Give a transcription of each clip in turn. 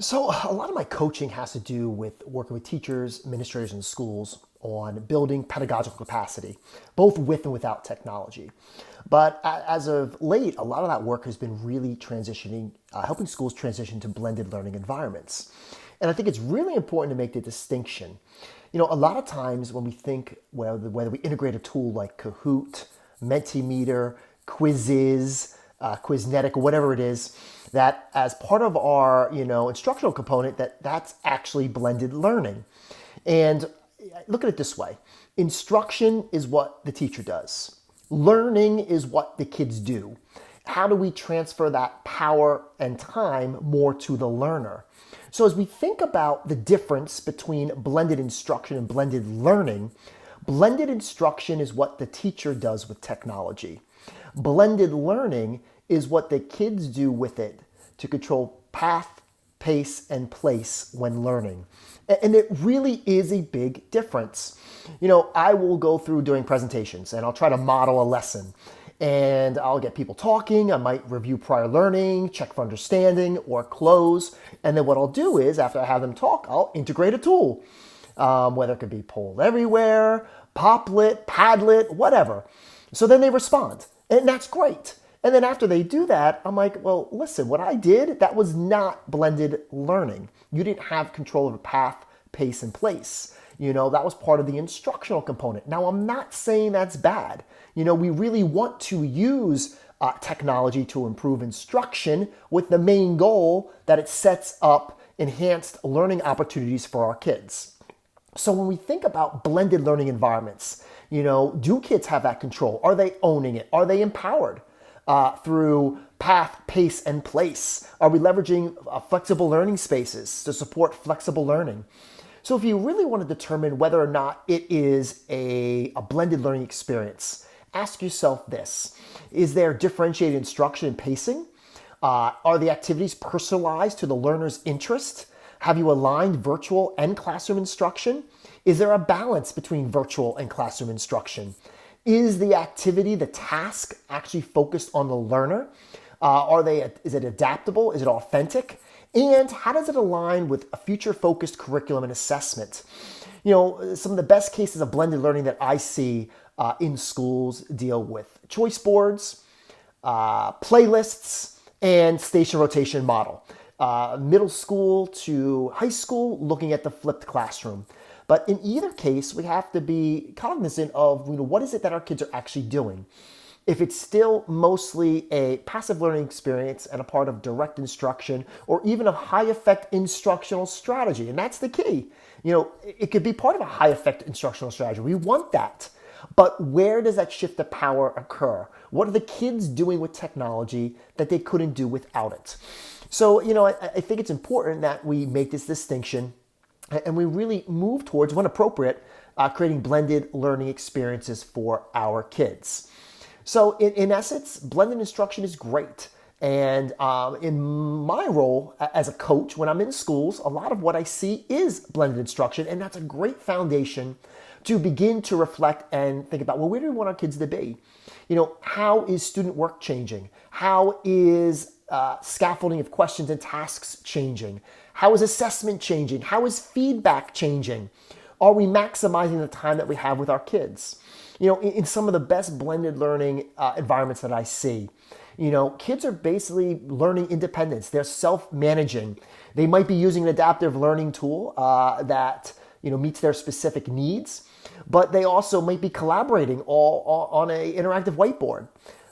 So, a lot of my coaching has to do with working with teachers, administrators, and schools on building pedagogical capacity, both with and without technology. But as of late, a lot of that work has been really transitioning, helping schools transition to blended learning environments. And I think it's really important to make the distinction. A lot of times when we think whether we integrate a tool like Kahoot, Mentimeter, Quizzes, Quiznetic, or whatever it is, that as part of our instructional component, that's actually blended learning. And look at it this way: instruction is what the teacher does. Learning is what the kids do. How do we transfer that power and time more to the learner? So as we think about the difference between blended instruction and blended learning, blended instruction is what the teacher does with technology. Blended learning is what the kids do with it to control path, pace, and place when learning. And it really is a big difference. I will go through doing presentations and I'll try to model a lesson. And I'll get people talking. I might review prior learning, check for understanding, or close. And then what I'll do is, after I have them talk, I'll integrate a tool. Whether it could be Poll Everywhere, Poplet, Padlet, whatever. So then they respond. And that's great. And then after they do that, I'm like, well, listen, what I did, that was not blended learning. You didn't have control of the path, pace, and place. That was part of the instructional component. Now, I'm not saying that's bad. We really want to use technology to improve instruction with the main goal that it sets up enhanced learning opportunities for our kids. So when we think about blended learning environments, do kids have that control? Are they owning it? Are they empowered through path, pace, and place? Are we leveraging flexible learning spaces to support flexible learning? So if you really want to determine whether or not it is a blended learning experience, ask yourself this: is there differentiated instruction and pacing? Are the activities personalized to the learner's interest? Have you aligned virtual and classroom instruction? Is there a balance between virtual and classroom instruction? Is the activity, the task, actually focused on the learner? Is it adaptable? Is it authentic? And how does it align with a future-focused curriculum and assessment? Some of the best cases of blended learning that I see in schools deal with choice boards, playlists, and station rotation model. Middle school to high school, looking at the flipped classroom. But in either case, we have to be cognizant of what is it that our kids are actually doing. If it's still mostly a passive learning experience and a part of direct instruction or even a high-effect instructional strategy, and that's the key. It could be part of a high-effect instructional strategy. We want that. But where does that shift of power occur? What are the kids doing with technology that they couldn't do without it? So, I think it's important that we make this distinction and we really move towards, when appropriate, creating blended learning experiences for our kids. So in essence, blended instruction is great. And in my role as a coach, when I'm in schools, a lot of what I see is blended instruction. And that's a great foundation to begin to reflect and think about, well, where do we want our kids to be? How is student work changing? How is scaffolding of questions and tasks changing? How is assessment changing? How is feedback changing? Are we maximizing the time that we have with our kids? In some of the best blended learning environments that I see, kids are basically learning independence. They're self-managing. They might be using an adaptive learning tool that meets their specific needs, but they also might be collaborating all on an interactive whiteboard.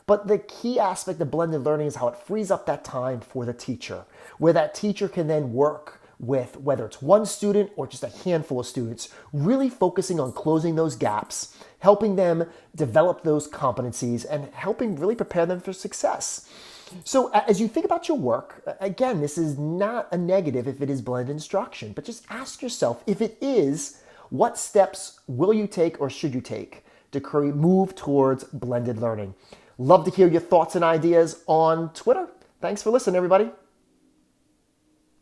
But the key aspect of blended learning is how it frees up that time for the teacher, where that teacher can then work with, whether it's one student or just a handful of students, really focusing on closing those gaps, helping them develop those competencies, and helping really prepare them for success. So as you think about your work, again, this is not a negative if it is blended instruction, but just ask yourself, if it is, what steps will you take or should you take to move towards blended learning? Love to hear your thoughts and ideas on Twitter. Thanks for listening, everybody.